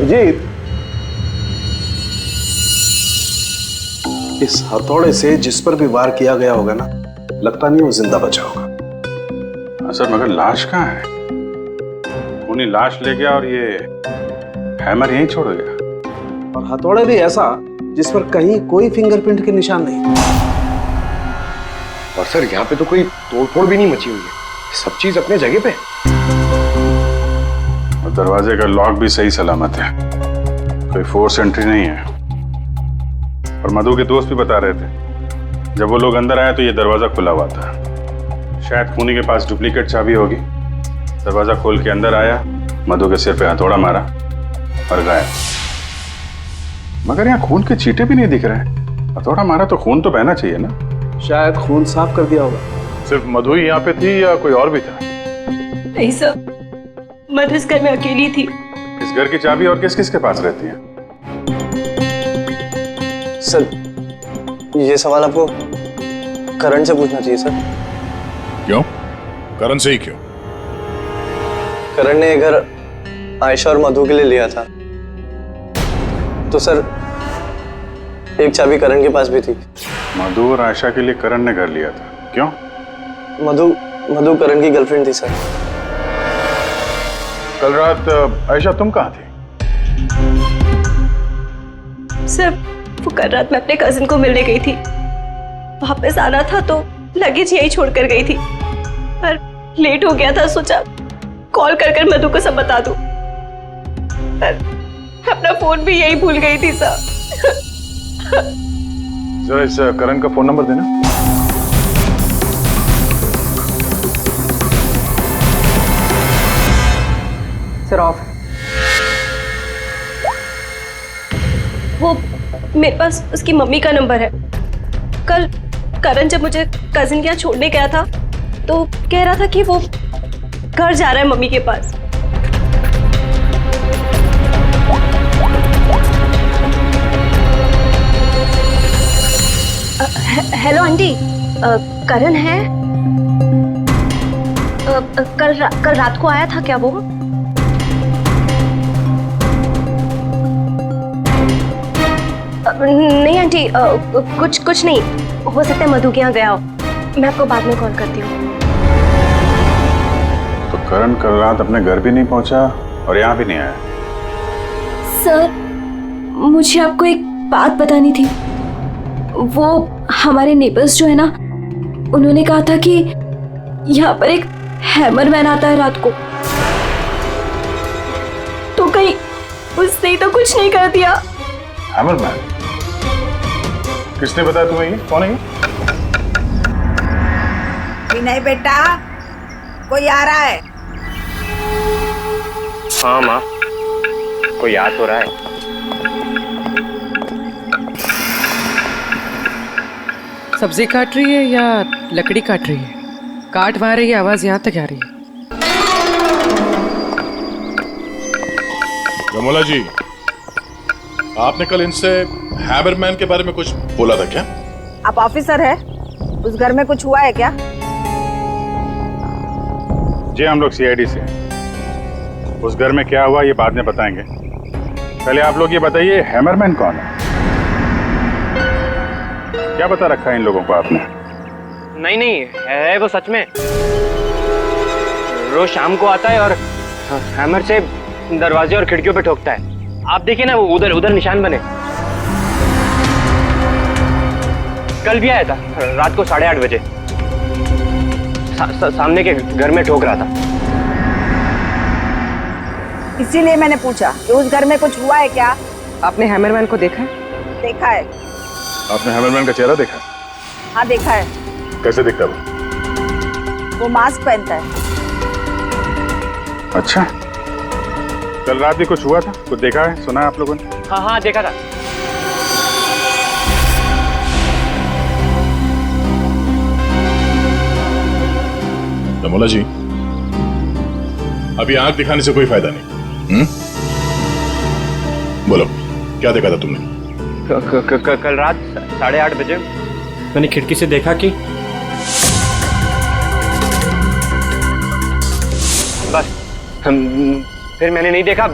सुरजीत, इस हथौड़े से जिस पर भी वार किया गया होगा ना, लगता नहीं वो जिंदा बचा होगा। सर मगर लाश कहाँ है? उन्हीं लाश ले गया और ये हैमर यहीं छोड़ गया। और हथौड़ा भी ऐसा जिस पर कहीं कोई फिंगरप्रिंट के निशान नहीं। और सर यहाँ पे तो कोई तोड़फोड़ भी नहीं मची हुई है, सब चीज अपने जगह पे। और दरवाजे का लॉक भी सही सलामत है, कोई फोर्स एंट्री नहीं है। और मधु के दोस्त भी बता रहे थे जब वो लोग अंदर आए तो ये दरवाजा खुला हुआ था। शायद खूनी के पास डुप्लीकेट चाबी होगी। दरवाजा खोल के अंदर आया, मधु के सिर पे हथौड़ा मारा और गायब। मगर यहाँ खून के छींटे भी नहीं दिख रहे हैं। हथौड़ा मारा तो खून तो बहना चाहिए ना। शायद खून साफ कर दिया होगा। सिर्फ मधु ही यहाँ पे थी या कोई और भी था? नहीं सर, मधु इस घर में अकेली थी। इस घर की चाबी और किस किस के पास रहती है? सर ये सवाल आपको करण से पूछना चाहिए सर। क्यों? करण से ही क्यों? करण ने ये घर आयशा और मधु के लिए लिया था, तो सर एक चाबी करण के पास भी थी। मधु और आयशा के लिए करण ने घर लिया था, क्यों? मधु करण की गर्लफ्रेंड थी सर। कल रात आयशा तुम कहाँ थी? सर वो कल रात मैं अपने कजिन को मिलने गई थी। वापस आना था तो लगेज यही छोड़कर गई थी, पर लेट हो गया था, सोचा कॉल कर मधु को सब बता दूं। पर अपना फोन भी यही भूल गई थी सर। जरा इस करण का फोन नंबर देना। Sir of. वो मेरे पास उसकी मम्मी का नंबर है। कल करण जब मुझे कजिन के यहाँ छोड़ने गया था तो कह रहा था कि वो घर जा रहा है मम्मी के पास। हेलो आंटी, करण है? कल रात को आया था क्या वो? नहीं आंटी, कुछ नहीं, हो सकता है मधु के यहाँ गया हो। मैं आपको बाद में कॉल करती हूँ। तो करण कल रात अपने घर भी नहीं पहुंचा और यहाँ भी नहीं आया। सर मुझे आपको एक बात बतानी थी। वो हमारे नेबर्स जो है ना, उन्होंने कहा था कि यहाँ पर एक हैमर मैन आता है रात को। तो कहीं उसने ही तो कुछ नहीं कर दिया? Hammer man? किसने बताया तुम्हें? ये कौन है ये? विनय बेटा, कोई आ रहा है? हाँ माँ, कोई आ तो रहा है। सब्जी काट रही है या लकड़ी काट रही है? काट वहां रही है, आवाज यहाँ तक आ रही है। कमला जी, आपने कल इनसे हैमरमैन के बारे में कुछ बोला था क्या? आप ऑफिसर है, उस घर में कुछ हुआ है क्या? जी हम लोग सीआईडी से हैं। उस घर में क्या हुआ ये बाद में बताएंगे। पहले आप लोग ये बताइए, हैमरमैन कौन है? क्या बता रखा है इन लोगों को आपने? नहीं है वो सच में। रोज शाम को आता है और हैमर से दरवाजे और खिड़कियों पे ठोकता है। आप देखिए ना, वो उधर निशान बने। कल भी आया था रात को 8:30 बजे। सामने के घर में ठोक रहा था। इसीलिए मैंने पूछा कि उस घर में कुछ हुआ है क्या? आपने हैमरमैन को देखा है? देखा है। आपने हैमरमैन का चेहरा देखा? हाँ देखा है। कैसे दिखता है वो मास्क पहनता है। अच्छा, कल रात भी कुछ हुआ था? कुछ देखा है, सुना है आप लोगों ने? हाँ देखा था। कमला जी, अभी आंख दिखाने से कोई फायदा नहीं। बोलो, क्या देखा था तुमने? कल रात 8:30 बजे मैंने खिड़की से देखा कि बस। फिर मैंने नहीं देखा।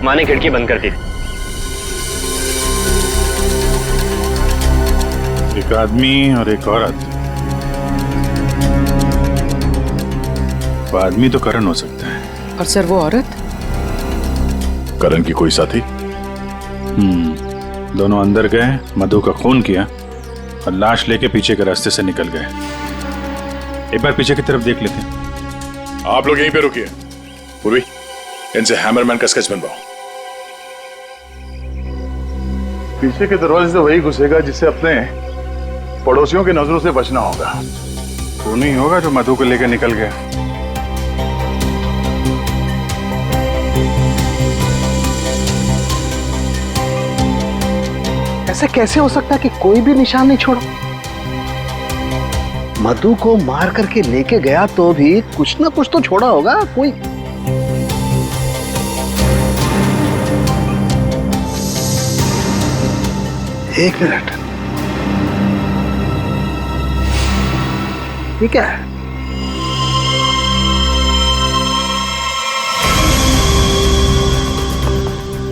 माँ ने खिड़की बंद कर दी थी। एक आदमी और एक औरत। वो आदमी तो करण हो सकता है। और सर वो औरत? करण की कोई साथी? दोनों अंदर गए, मधु का खून किया और लाश लेके पीछे के रास्ते से निकल गए। एक बार पीछे की तरफ देख लेते हैं। आप लोग यहीं पे रुकिए। पूर्वी, इनसे हैमरमैन का स्केच बनवाओ। पीछे के दरवाजे से वही घुसेगा जिसे अपने पड़ोसियों की नजरों से बचना होगा। वो नहीं होगा जो मधु को लेकर निकल गया। ऐसा कैसे हो सकता है कि कोई भी निशान नहीं छोड़ा? मधु को मार करके लेके गया तो भी कुछ ना कुछ तो छोड़ा होगा कोई। एक मिनट, ये क्या है?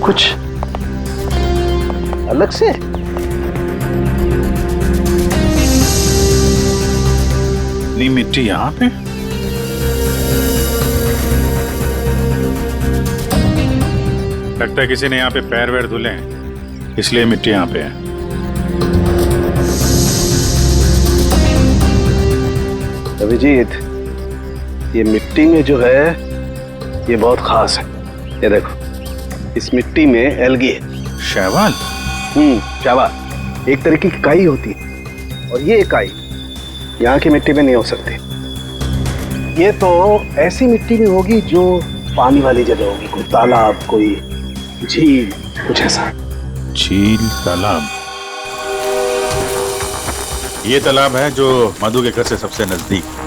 कुछ अलग से? इतनी मिट्टी यहाँ पे? लगता है किसी ने यहाँ पे पैर वैर धुले हैं, इसलिए मिट्टी यहाँ पे है। अभिजीत, ये मिट्टी में जो है ये बहुत खास है। ये देखो, इस मिट्टी में एल्गी है। शैवाल? शैवाल एक तरीके की काई होती है और ये इकाई यहाँ की मिट्टी में नहीं हो सकती। ये तो ऐसी मिट्टी में होगी जो पानी वाली जगह होगी, कोई तालाब, कोई झील, कुछ ऐसा। झील, तालाब? ये तालाब है जो मधु के घर से सबसे नजदीक।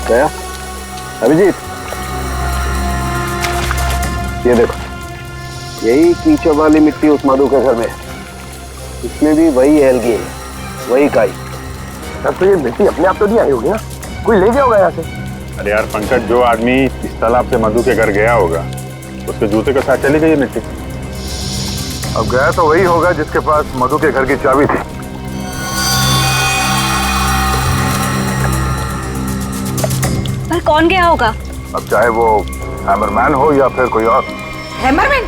गया अभिजीत, ये देखो, यही कीचड़ वाली मिट्टी उस मधु के घर में है। इसमें भी वही एल्गी है, वही काई। तब तो ये मिट्टी अपने आप तो नहीं आई होगी ना, कोई ले गया होगा यहाँ से। अरे यार पंकज, जो आदमी इस तालाब से मधु के घर गया होगा उसके जूते के साथ चली गई ये मिट्टी। अब गया तो वही होगा जिसके पास मधु के घर की चाबी थी। पर कौन गया होगा? अब चाहे वो हैमरमैन हो या फिर कोई और। हैमरमैन?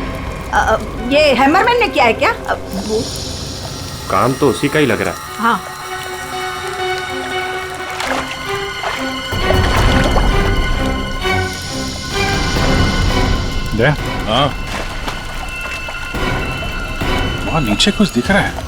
ये हैमरमैन ने किया है क्या? काम तो उसी का ही लग रहा है। हाँ, दे, हाँ, वहाँ नीचे कुछ दिख रहा है।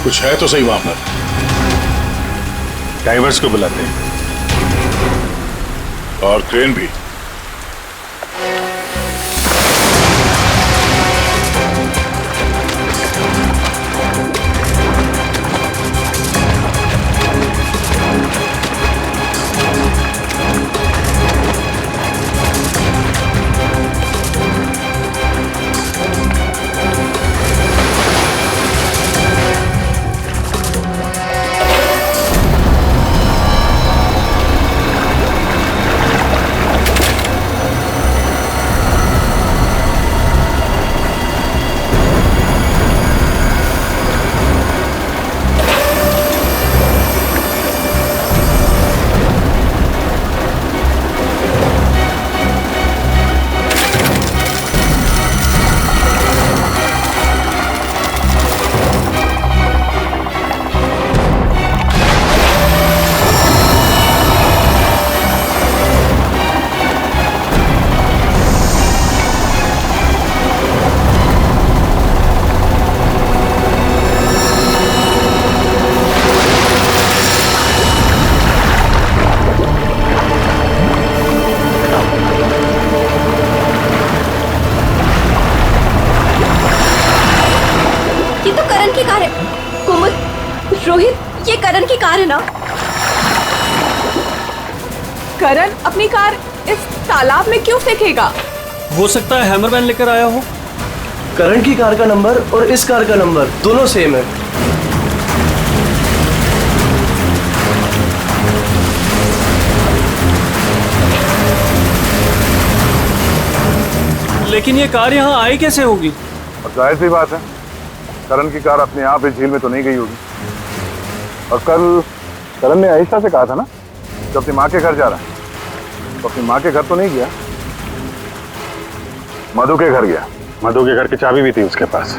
कुछ है तो सही वहां पर। डाइवर्स को बुलाते हैं। और क्रेन भी। है ना? करण अपनी कार इस तालाब में क्यों फेंकेगा? हो सकता है हैमरमैन लेकर आया हो। करण की कार का नंबर और इस कार का नंबर दोनों सेम है। लेकिन ये कार यहाँ आई कैसे होगी? और जाहिर सी बात है, करण की कार अपने आप इस झील में तो नहीं गई होगी। और कल करण ने आयशा से कहा था ना कि अपनी माँ के घर जा रहा है, तो अपनी माँ के घर तो नहीं गया, मधु के घर गया। मधु के घर की चाबी भी थी उसके पास।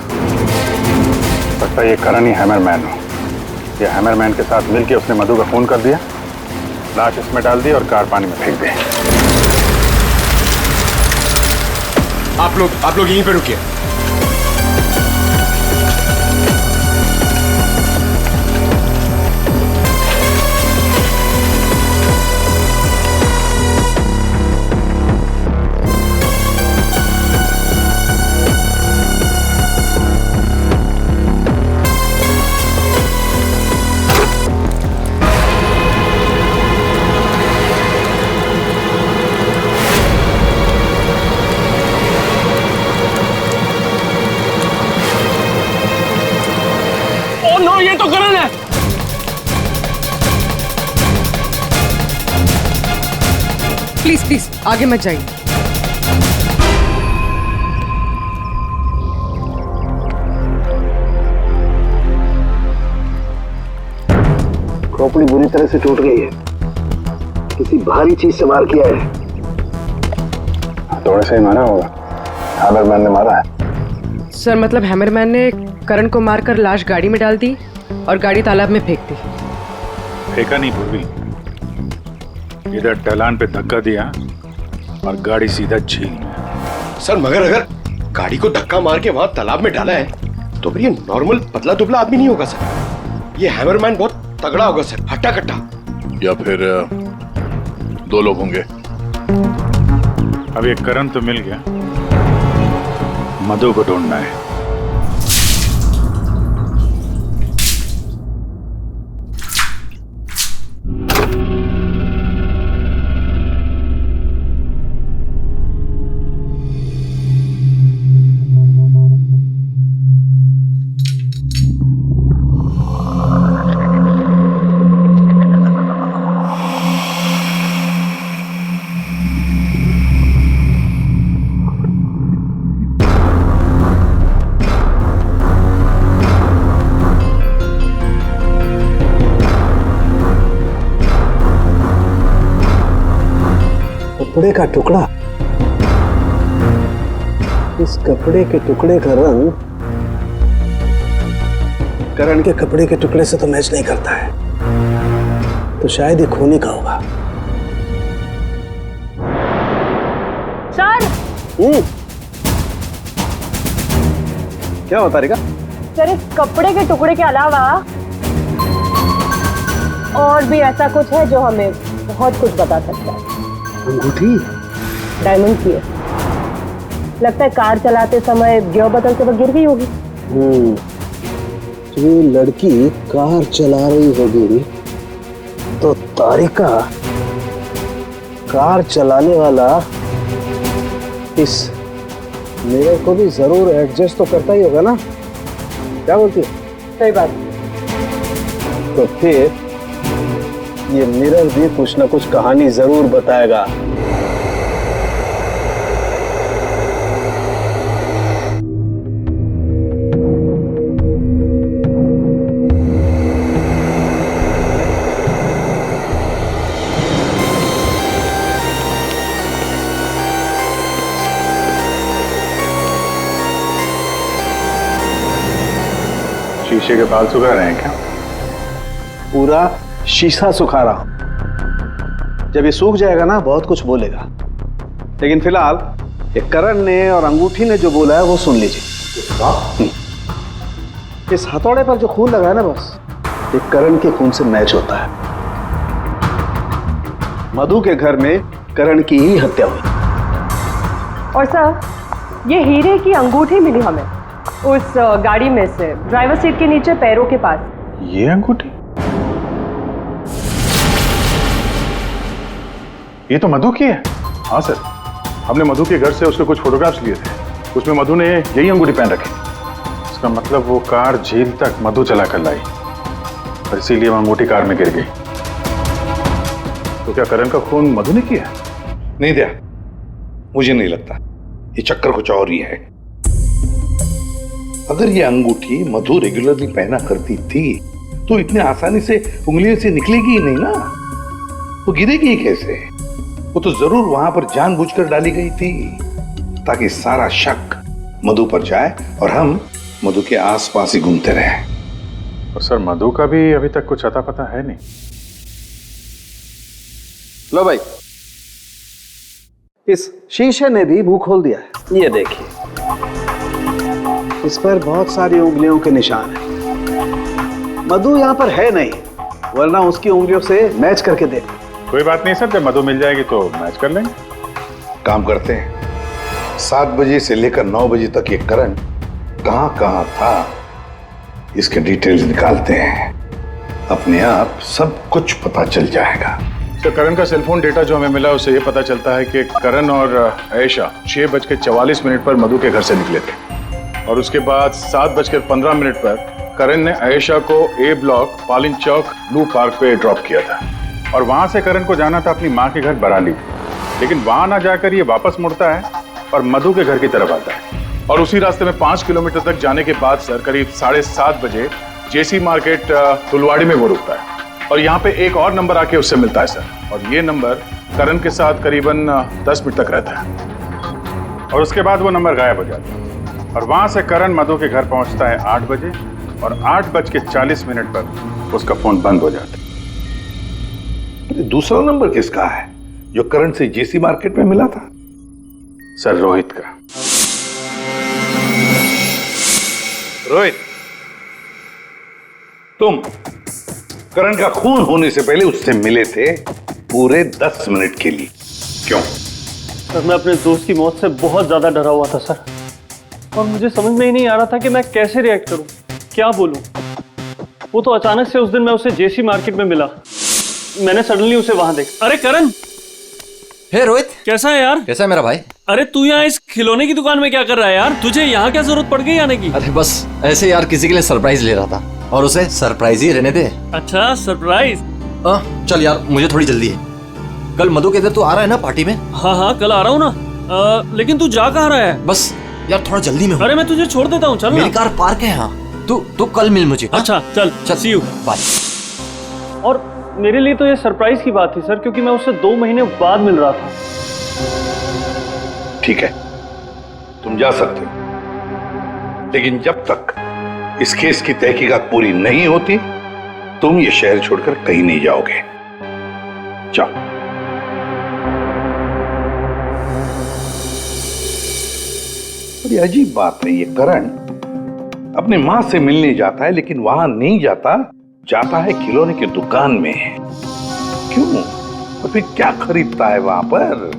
लगता है ये करण ही हैमरमैन हो। ये हैमरमैन के साथ मिलकर उसने मधु का खून कर दिया, लाश इसमें डाल दी और कार पानी में फेंक दी। आप लोग यहीं पे रुकिए। ये तो करण है। प्लीज प्लीज आगे मत जाइए। खोपड़ी बुरी तरह से टूट गई है। किसी भारी चीज से वार किया है। थोड़े से ही मारा होगा। हैमरमैन ने मारा है। सर मतलब हैमरमैन ने करण को मारकर लाश गाड़ी में डाल दी और गाड़ी तालाब में फेंक दी। फेंका नहीं पूर्वी, इधर ढलान पे धक्का दिया और गाड़ी सीधा झील में। सर मगर अगर गाड़ी को धक्का मार के वहां तालाब में डाला है तो फिर ये नॉर्मल पतला दुबला आदमी नहीं होगा सर। ये हैमरमैन बहुत तगड़ा होगा सर, हट्टा कट्टा। या फिर दो लोग होंगे। अब ये करण तो मिल गया, मधु को ढूंढना है। कपड़े का टुकड़ा। इस कपड़े के टुकड़े का रंग करण के कपड़े के टुकड़े से तो मैच नहीं करता है, तो शायद ये खूनी का होगा। सर क्या होता रिका? सर इस कपड़े के टुकड़े के अलावा और भी ऐसा कुछ है जो हमें बहुत कुछ बता सकता है। अंगूठी डायमंड की है। लगता है कार चलाते समय गियर बदलते वक्त गिर गई होगी। तो ये लड़की कार चला रही होगी तो तारिका कार चलाने वाला इस मिरर को भी जरूर एडजस्ट तो करता ही होगा ना? क्या बोलती है? सही बात। तो फिर ये मिरर भी कुछ ना कुछ कहानी जरूर बताएगा। शीशे के बाल सुखा रहे हैं क्या? पूरा शीशा सुखा रहा हूं। जब ये सूख जाएगा ना बहुत कुछ बोलेगा, लेकिन फिलहाल ये करण ने और अंगूठी ने जो बोला है वो सुन लीजिए। इस हथौड़े पर जो खून लगा है ना, बस ये करण के खून से मैच होता है। मधु के घर में करण की ही हत्या हुई। और सर ये हीरे की अंगूठी मिली हमें उस गाड़ी में से, ड्राइवर सीट के नीचे पैरों के पास। ये अंगूठी? ये तो मधु की है। हाँ सर, हमने मधु के घर से उसके कुछ फोटोग्राफ्स लिए थे, उसमें मधु ने यही अंगूठी पहन रखी। इसका मतलब वो कार झील तक मधु चला कर लाई और इसीलिए वो अंगूठी कार में गिर गई। तो क्या करण का खून मधु ने किया? नहीं दिया, मुझे नहीं लगता। ये चक्कर कुछ और ही है। अगर ये अंगूठी मधु रेगुलरली पहना करती थी तो इतने आसानी से उंगलियों से निकलेगी ही नहीं ना। वो गिरेगी ही कैसे? वो तो जरूर वहां पर जानबूझकर डाली गई थी ताकि सारा शक मधु पर जाए और हम मधु के आसपास ही घूमते रहे। और सर मधु का भी अभी तक कुछ अता पता है नहीं। लो भाई, इस शीशे ने भी मुंह खोल दिया है। ये देखिए, इस पर बहुत सारी उंगलियों के निशान हैं। मधु यहाँ पर है नहीं, वरना उसकी उंगलियों से मैच करके देख। कोई बात नहीं सर, जब मधु मिल जाएगी तो मैच कर लेंगे। काम करते हैं, 7 बजे से लेकर 9 बजे तक ये करण कहाँ कहाँ था इसके डिटेल्स निकालते हैं। अपने आप सब कुछ पता चल जाएगा। तो करण का सेलफोन डेटा जो हमें मिला उससे ये पता चलता है कि करण और आयशा 6:44 पर मधु के घर से निकले थे और उसके बाद 7:15 पर करण ने आयशा को ए ब्लॉक पालिन चौक ब्लू पार्क पे ड्रॉप किया था और वहां से करण को जाना था अपनी माँ के घर बराली। लेकिन वहां ना जाकर ये वापस मुड़ता है और मधु के घर की तरफ आता है और उसी रास्ते में 5 किलोमीटर तक जाने के बाद सर करीब 7:30 बजे जेसी मार्केट फुलवाड़ी में वो रुकता है और यहाँ पे एक और नंबर आके उससे मिलता है सर। और ये नंबर करण के साथ करीबन 10 मिनट तक रहता है और उसके बाद वो नंबर गायब हो जाता है और वहां से करण मधु के घर पहुंचता है 8 बजे और 8:40 पर उसका फोन बंद हो जाता है। दूसरा नंबर किसका है जो करण से जेसी मार्केट में मिला था? सर रोहित का। रोहित, तुम करण का खून होने से पहले उससे मिले थे पूरे 10 मिनट के लिए। क्यों? सर मैं अपने दोस्त की मौत से बहुत ज्यादा डरा हुआ था सर, और मुझे समझ में ही नहीं आ रहा था कि मैं कैसे रिएक्ट करूं, क्या बोलूं। वो तो अचानक से उस दिन मैं उसे जेसी मार्केट में मिला, मैंने सडनली उसे वहां देखा। अरे करण! हे रोहित, कैसा है यार? कैसा है मेरा भाई? अरे तू यहाँ इस खिलौने की दुकान में क्या कर रहा है यार? तुझे यहाँ क्या जरूरत पड़ गई आने की? अरे बस ऐसे यार, किसी के लिए सरप्राइज ले रहा था और उसे सरप्राइज ही रहने दे। अच्छा सरप्राइज? चल यार, मुझे थोड़ी जल्दी है। कल मधु के इधर तू आ रहा है ना पार्टी में? हाँ हाँ कल आ रहा हूँ ना। लेकिन तू जा कहाँ रहा है? बस यार थोड़ा जल्दी में हूँ। अरे मैं तुझे छोड़ देता हूँ, चल। मेरी कार पार्क है यहाँ, तू कल मिल मुझे। अच्छा चल चल, सी यू, बाय। और मेरे लिए तो ये सरप्राइज की बात थी सर, क्योंकि मैं उससे 2 महीने बाद मिल रहा था। ठीक है, तुम जा सकते हो, लेकिन जब तक इस केस की तहकीकात पूरी नहीं होती तुम ये शहर छोड़कर कहीं नहीं जाओगे। जाओ। बड़ी अजीब बात है, ये करण अपनी मां से मिलने जाता है लेकिन वहां नहीं जाता, जाता है खिलौने की दुकान में। क्यों? और फिर क्या खरीदता है वहां पर?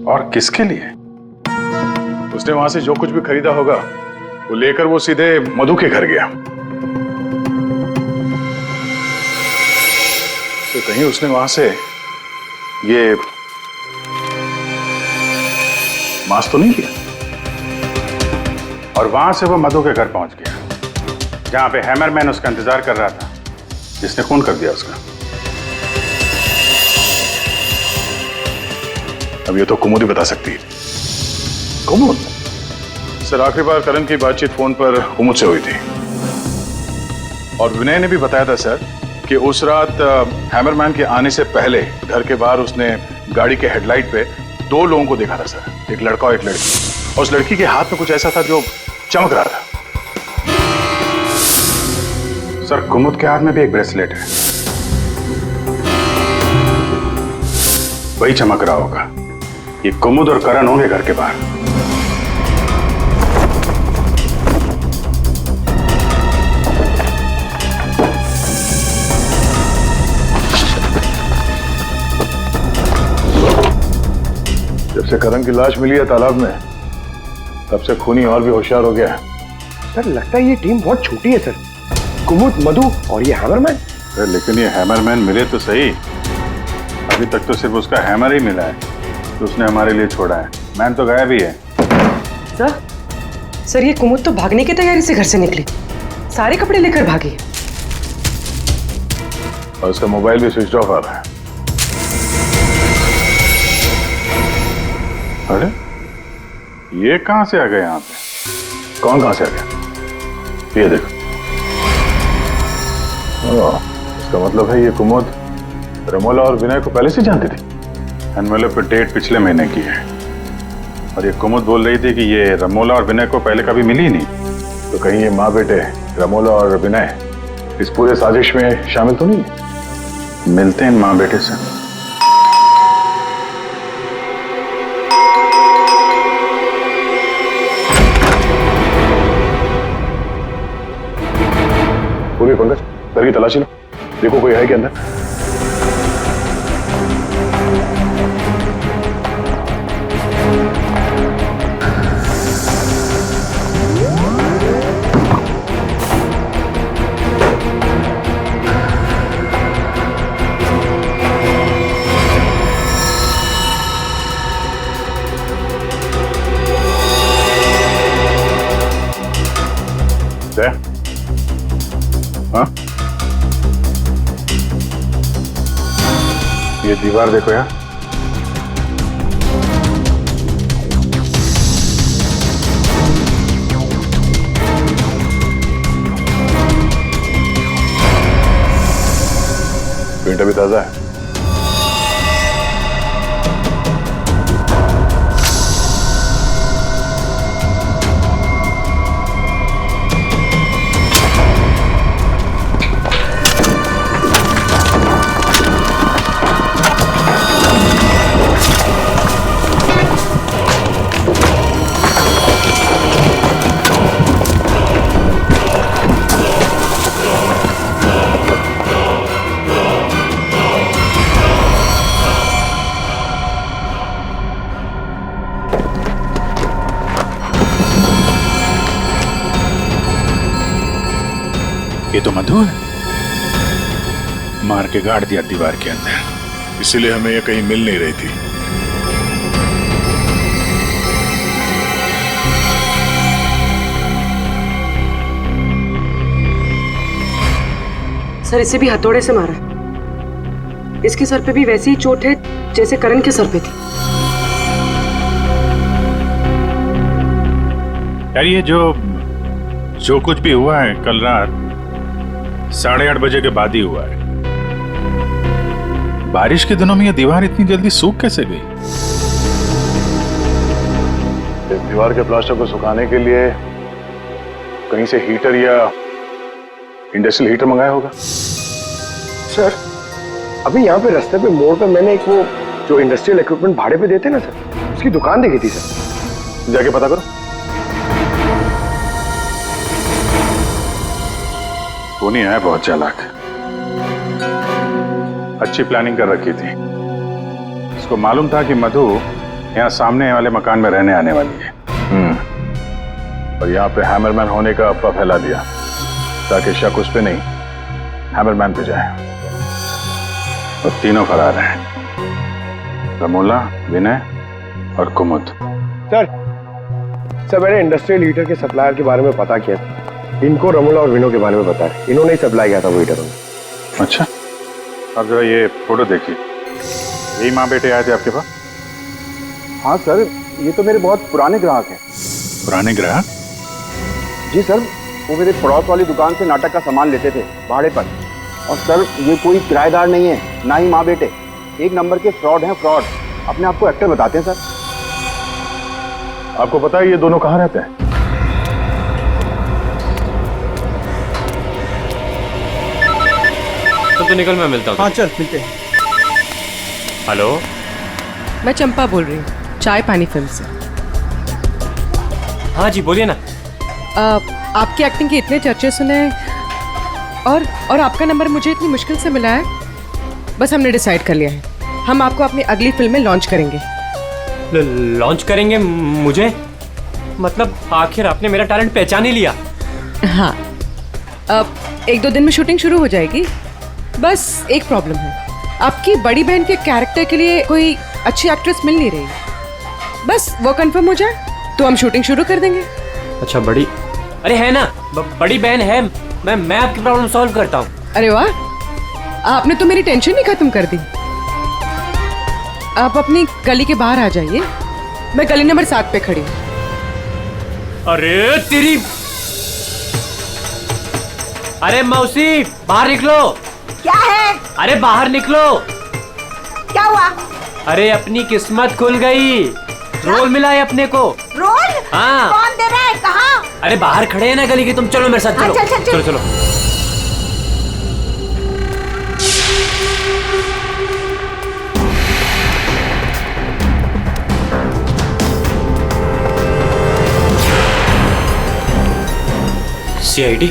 और किसके लिए? उसने वहां से जो कुछ भी खरीदा होगा वो लेकर वो सीधे मधु के घर गया। तो कहीं उसने वहां से ये मास्क तो नहीं लिया? और वहां से वो मधु के घर पहुंच गया जहां पे हैमरमैन उसका इंतजार कर रहा था, जिसने खून कर दिया उसका। अब ये तो कुमुद ही बता सकती है। कुमुद? सर आखिरी बार करण की बातचीत फोन पर कुमुद से हुई थी और विनय ने भी बताया था सर कि उस रात हैमरमैन के आने से पहले घर के बाहर उसने गाड़ी के हेडलाइट पे 2 लोगों को देखा था सर, एक लड़का और एक लड़की। और उस लड़की के हाथ में कुछ ऐसा था जो चमक रहा था। सर कुमुद के हाथ में भी एक ब्रेसलेट है, वही चमक रहा होगा। ये कुमुद और करण होंगे घर के बाहर। जब से करण की लाश मिली है तालाब में, तब से खूनी और भी होशियार हो गया है। सर लगता है ये टीम बहुत छोटी है सर, कुमुद, मधु और ये हैमरमैन। लेकिन ये हैमरमैन मिले तो सही, अभी तक तो सिर्फ उसका हैमर ही मिला है तो उसने हमारे लिए छोड़ा है। मैन तो गायब ही है। सर ये कुमुद तो भागने की तैयारी से घर से निकली, सारे कपड़े लेकर भागी है। और उसका मोबाइल भी स्विच ऑफ आ रहा है। अरे ये कहां से आ गए यहाँ पे? कौन कहां से आ गया? ये देखो। इसका मतलब है ये कुमुद रमोला और विनय को पहले से जानती थी। एनवेलप पे डेट पिछले महीने की है और ये कुमुद बोल रही थी कि ये रमोला और विनय को पहले कभी मिली ही नहीं। तो कहीं ये माँ बेटे रमोला और विनय इस पूरे साजिश में शामिल तो नहीं है? मिलते हैं माँ बेटे से। पूरी पंकज घर की तलाशी लो, देखो कोई है क्या अंदर। हाँ? ये दीवार देखो यार। पेंट अभी ताजा है। ये तो मधु है, मार के गाड़ दिया दीवार के अंदर। इसीलिए हमें ये कहीं मिल नहीं रही थी। सर इसे भी हथौड़े से मारा। इसके सर पे भी वैसी ही चोट है जैसे करण के सर पे थी। यार ये जो कुछ भी हुआ है कल रात 8:30 बजे के बाद ही हुआ है। बारिश के दिनों में ये दीवार इतनी जल्दी सूख कैसे गई? इस दीवार के प्लास्टर को सुखाने के लिए कहीं से हीटर या इंडस्ट्रियल हीटर मंगाया होगा। सर अभी यहाँ पे रास्ते पे मोड़ पे मैंने एक वो जो इंडस्ट्रियल इक्विपमेंट भाड़े पे देते ना सर, उसकी दुकान देखी थी सर। जाके पता करो। टोनी है बहुत चालाक, अच्छी प्लानिंग कर रखी थी। इसको मालूम था कि मधु यहाँ सामने वाले मकान में रहने आने वाली है। और यहाँ पे हैमरमैन होने का अफवाह फैला दिया ताकि शक उस पे नहीं हैमरमैन पे जाए। और तीनों फरार हैं, रमोला, विनय और कुमुद। सर मैंने इंडस्ट्रियल हीटर के सप्लायर के बारे में पता किया। इनको रमोला और विनो के बारे में बता रहे, इन्होंने ही सप्लाई किया था वो हीटर। अच्छा, अब जरा ये फोटो देखिए। यही माँ बेटे आए थे आपके पास? हाँ सर, ये तो मेरे बहुत पुराने ग्राहक हैं। पुराने ग्राहक? जी सर, वो मेरे पड़ोस वाली दुकान से नाटक का सामान लेते थे भाड़े पर। और सर ये कोई किराएदार नहीं है, ना ही माँ बेटे। एक नंबर के फ्रॉड हैं, फ्रॉड। अपने आप को एक्टर बताते हैं सर। आपको पता है ये दोनों कहाँ रहते हैं? तो निकल, मैं मिलता हूँ। हाँ चल मिलते हैं। हेलो, मैं चंपा बोल रही हूँ, चाय पानी फिल्म से। हाँ जी बोलिए ना। आपकी एक्टिंग के इतने चर्चे सुने और आपका नंबर मुझे इतनी मुश्किल से मिला है। बस हमने डिसाइड कर लिया है, हम आपको अपनी अगली फिल्म में लॉन्च करेंगे। लॉन्च करेंगे मुझे? मतलब आखिर आपने मेरा टैलेंट पहचान ही लिया? हाँ, अब 1-2 दिन में शूटिंग शुरू हो जाएगी। बस एक प्रॉब्लम है, आपकी बड़ी बहन के कैरेक्टर के लिए कोई अच्छी एक्ट्रेस मिल नहीं रही। बस वो कंफर्म हो जाए तो हम शूटिंग शुरू कर देंगे। अच्छा बड़ी, अरे है ना, बड़ी बहन है, मैं आपकी प्रॉब्लम सॉल्व करता हूँ। अरे वाह, आपने तो मेरी टेंशन ही खत्म कर दी। आप अपनी गली के बाहर आ जाइए, मैं गली नंबर 7 पे खड़ी हूँ। अरे तेरी, अरे मौसी बाहर निकलो। क्या है? अरे बाहर निकलो। क्या हुआ? अरे अपनी किस्मत खुल गई, रोल मिला है अपने को। रोल? हाँ। कौन दे रहा है? कहाँ? अरे बाहर खड़े हैं ना गली के, तुम चलो मेरे साथ, चलो। चलो चलो। CID?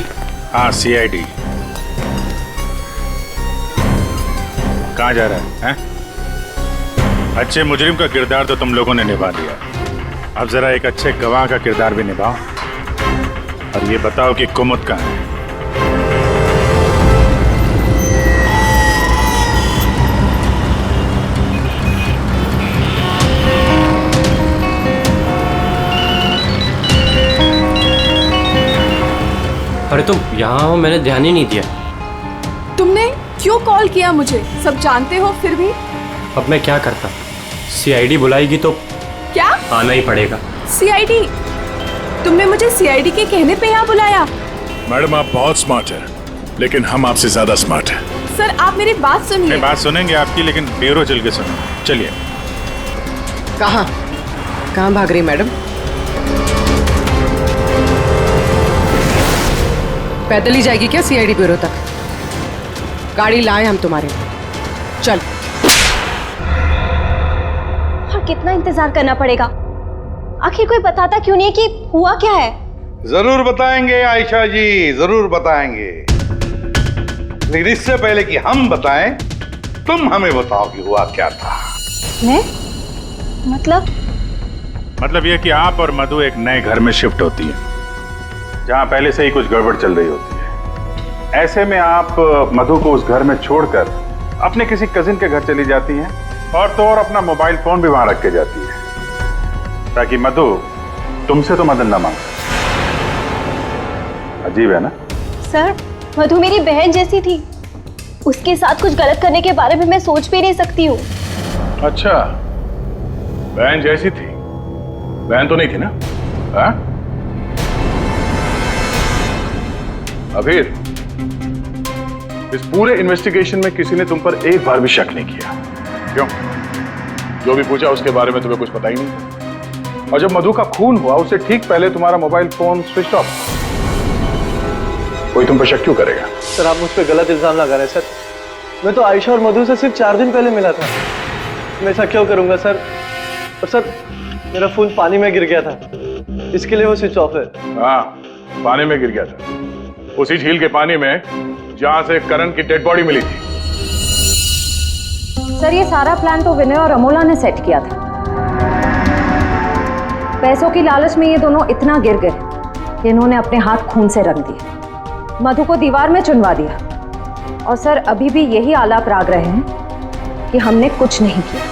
हाँ CID। कहाँ जा रहा है, हैं? अच्छे मुजरिम का किरदार तो तुम लोगों ने निभा दिया, अब जरा एक अच्छे गवाह का किरदार भी निभाओ और ये बताओ कि कुमुद कहाँ है। अरे तुम यहाँ हो, मैंने ध्यान ही नहीं दिया। तुमने क्यों कॉल किया मुझे? सब जानते हो फिर भी? अब मैं क्या करता? CID बुलाएगी तो क्या? आना ही पड़ेगा। CID? तुमने मुझे CID के कहने पे यहाँ बुलाया? मैडम आप बहुत स्मार्ट है, लेकिन हम आपसे ज्यादा स्मार्ट है। सर आप मेरी बात सुनिए। बात सुनेंगे आपकी, लेकिन ब्यूरो चल के सुनो। चलिए। कहाँ भाग रही मैडम? पैदल ही जाएगी क्या CID ब्यूरो तक? गाड़ी लाए हम तुम्हारे। चल। और कितना इंतजार करना पड़ेगा? आखिर कोई बताता क्यों नहीं कि हुआ क्या है? जरूर बताएंगे आयशा जी, जरूर बताएंगे, लेकिन इससे पहले कि हम बताएं, तुम हमें बताओ कि हुआ क्या था। मैं? मतलब यह कि आप और मधु एक नए घर में शिफ्ट होती है, जहां पहले से ही कुछ गड़बड़ चल रही होती है। ऐसे में आप मधु को उस घर में छोड़कर अपने किसी कजिन के घर चली जाती हैं और तो और अपना मोबाइल फोन भी वहां रख के जाती है, ताकि मधु तुमसे तो मदद न मांगे। अजीब है ना? सर, मधु मेरी बहन जैसी थी, उसके साथ कुछ गलत करने के बारे में मैं सोच भी नहीं सकती हूँ। अच्छा, बहन जैसी थी? बहन तो नहीं थी ना? हाँ? अबीर, इस पूरे इन्वेस्टिगेशन में किसी ने तुम पर एक बार भी शक नहीं किया, क्यों? जो भी पूछा उसके बारे में तुम्हें कुछ पता ही नहीं। और जब मधु का खून हुआ उससे ठीक पहले तुम्हारा मोबाइल फोन स्विच ऑफ, कोई तुम पर शक क्यों करेगा? सर आप मुझ पर गलत इल्जाम लगा रहे हैं सर। मैं तो आयशा और मधु से सिर्फ 4 दिन पहले मिला था। मैं ऐसा क्यों करूंगा सर? और सर मेरा फोन पानी में गिर गया था, इसके लिए वो स्विच ऑफ है। हाँ, पानी में गिर गया था, उसी झील के पानी में जहां से करण की डेड बॉडी मिली थी। सर ये सारा प्लान तो विनय और अमोला ने सेट किया था। पैसों की लालच में ये दोनों इतना गिर गए कि इन्होंने अपने हाथ खून से रंग दिए, मधु को दीवार में चुनवा दिया। और सर अभी भी यही आलाप राग रहे हैं कि हमने कुछ नहीं किया।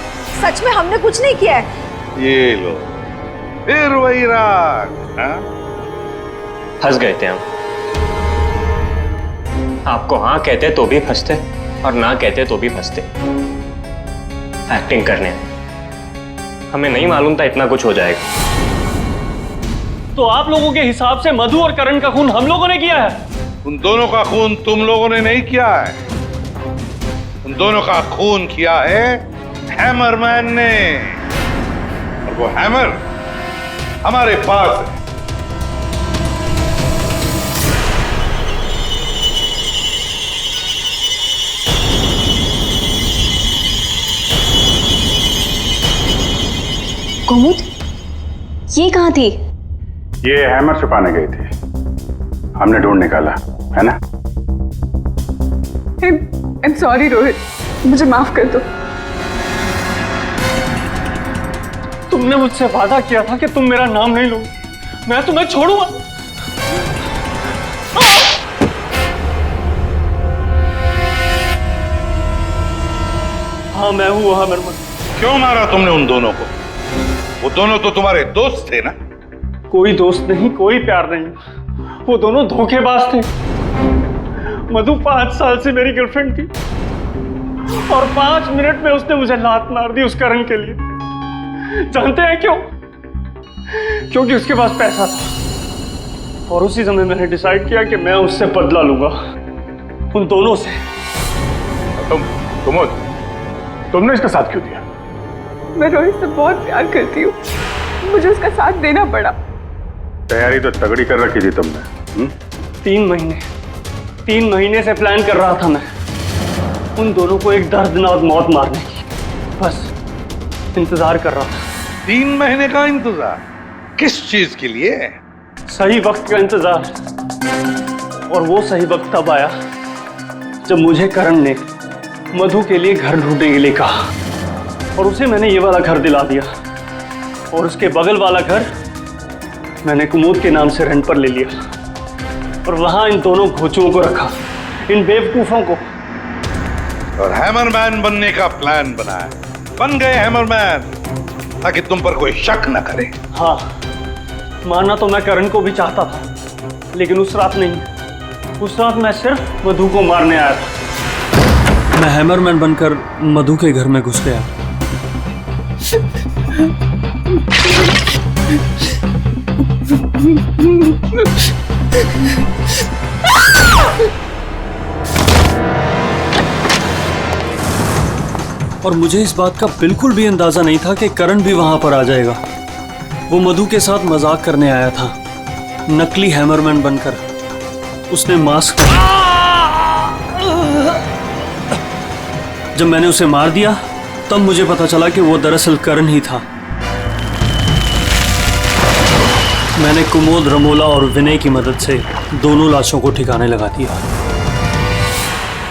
सच में हमने कुछ नहीं किया है? ये लो, फिर वही राग। फंस गए थे हम। आपको हाँ कहते तो भी फंसते और ना कहते तो भी फंसते। एक्टिंग करने हमें नहीं मालूम था इतना कुछ हो जाएगा। तो आप लोगों के हिसाब से मधु और करण का खून हम लोगों ने किया है? उन दोनों का खून तुम लोगों ने नहीं किया है, उन दोनों का खून किया है हैमरमैन ने, और वो हैमर हमारे पास है। कुमुद, ये कहाँ थी? ये हैमर छुपाने गई थी, हमने ढूंढ निकाला, है ना? I'm sorry रोहित, मुझे माफ कर दो। तुमने मुझसे वादा किया था कि तुम मेरा नाम नहीं लोगे, मैं तुम्हें छोड़ूंगा। हाँ मैं हूँ वहां हैमरमैन। क्यों मारा तुमने उन दोनों को? वो दोनों तो तुम्हारे दोस्त थे ना? कोई दोस्त नहीं, कोई प्यार नहीं, वो दोनों धोखेबाज थे। मधु 5 साल से मेरी गर्लफ्रेंड थी और 5 मिनट में उसने मुझे लात मार दी उस करण के लिए। जानते हैं क्यों? क्योंकि उसके पास पैसा था और उसी समय मैंने डिसाइड किया कि मैं उससे बदला लूंगा, उन दोनों से। तुमने इसका साथ क्यों दिया? मैं रोहित से बहुत प्यार करती हूँ, मुझे उसका साथ देना पड़ा। तैयारी तो तगड़ी कर रखी थी तुमने। 3 महीने से प्लान कर रहा था मैं उन दोनों को एक दर्दनाक मौत मारने की। बस इंतजार कर रहा था। 3 महीने का इंतजार? किस चीज के लिए? सही वक्त का इंतजार। और वो सही वक्त तब आया जब मुझे करण ने मधु के लिए घर ढूंढने के लिए कहा और उसे मैंने ये वाला घर दिला दिया और उसके बगल वाला घर मैंने कुमुद के नाम से रेंट पर ले लिया और वहां इन दोनों घोचुओं को रखा, इन बेवकूफों को। और हैमरमैन बनने का प्लान बनाया। बन गए हैमरमैन ताकि तुम पर कोई शक न करे। हाँ, मानना तो मैं करण को भी चाहता था, लेकिन उस रात नहीं। उस रात मैं सिर्फ मधु को मारने आया था। मैं हैमरमैन बनकर मधु के घर में घुस गया। और मुझे इस बात का बिल्कुल भी अंदाजा नहीं था कि करण भी वहां पर आ जाएगा। वो मधु के साथ मजाक करने आया था, नकली हैमरमैन बनकर। उसने मास्क, जब मैंने उसे मार दिया तब मुझे पता चला कि वो दरअसल करण ही था। मैंने कुमोद, रमोला और विनय की मदद से दोनों लाशों को ठिकाने लगा दिया।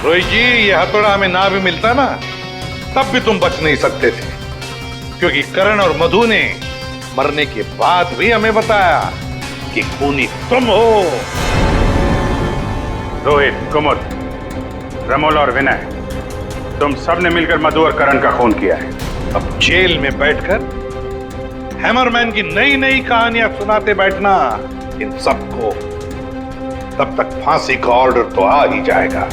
रोहित जी, ये हथौड़ा हमें ना भी मिलता ना तब भी तुम बच नहीं सकते थे, क्योंकि करण और मधु ने मरने के बाद भी हमें बताया कि खूनी तुम हो। रोहित, कुमुद, रमोला और विनय, तुम सब ने मिलकर मधु और करण का खून किया है। अब जेल में बैठकर हैमरमैन की नई नई कहानियां सुनाते बैठना इन सबको, तब तक फांसी का ऑर्डर तो आ ही जाएगा।